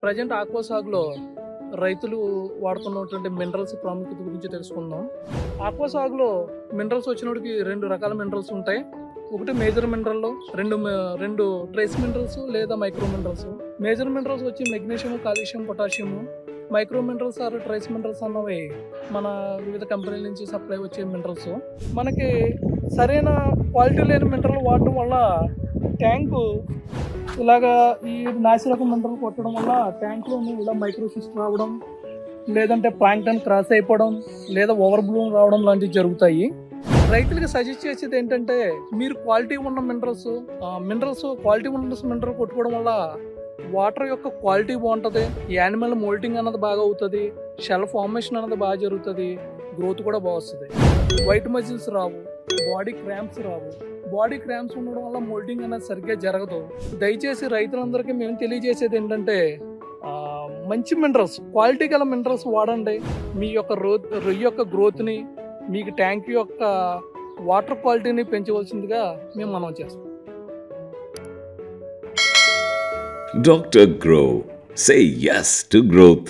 Present aqua సాగులో రైతులు వాడుతున్నటువంటి minerals ప్రాముఖ్యత గురించి తెలుసుకుందాం. ఆక్వా సాగులో మినరల్స్ వచ్చినోడికి 2 రకాల మినరల్స్ ఉంటాయి. ఒకటి మేజర్ మినరల్, రెండు ట్రేస్ మినరల్స్ లేదా మైక్రో మినరల్స్. మేజర్ మినరల్స్ వచ్చి magnesium, calcium, potassium. Micro minerals or trace minerals అన్నవి మన వివిధ కంపెనీల నుంచి సప్లై వచ్చే మినరల్స్. మనకి సరైన క్వాలిటీ లేని మినరల్ వాడటం వల్ల ట్యాంకు ఇలాగా ఈ నాసిరకం మినరల్ కొట్టడం వల్ల ట్యాంక్లోని ఇలా మైక్రోసిస్ట్ రావడం, లేదంటే ప్లాంక్టన్ క్రాస్ అయిపోవడం, లేదా ఓవర్ బ్లూమ్ రావడం లాంటివి జరుగుతాయి. రైతులకి సజెస్ట్ చేసేది ఏంటంటే, మీరు క్వాలిటీ ఉన్న మినరల్స్ క్వాలిటీ ఉన్న మినరల్ కొట్టుకోవడం వల్ల వాటర్ యొక్క క్వాలిటీ బాగుంటుంది, యానిమల్ మోల్టింగ్ అన్నది బాగా అవుతుంది, షెల్ ఫార్మేషన్ అన్నది బాగా జరుగుతుంది, గ్రోత్ కూడా బాగా వస్తుంది. వైట్ మజిల్స్ రావు, బాడీ క్రాంప్స్ రావు. బాడీ క్రాంప్స్ ఉండడం వల్ల మోల్టింగ్ అనేది సరిగ్గా జరగదు. దయచేసి రైతులందరికీ మేము తెలియజేసేది ఏంటంటే, మంచి మినరల్స్, క్వాలిటీ గల మినరల్స్ వాడండి. మీ యొక్క రొయ్య యొక్క గ్రోత్ని, మీకు ట్యాంక్ యొక్క వాటర్ క్వాలిటీని పెంచవలసిందిగా మేము మనం చేస్తాం. Dr. Grow. Say yes to growth.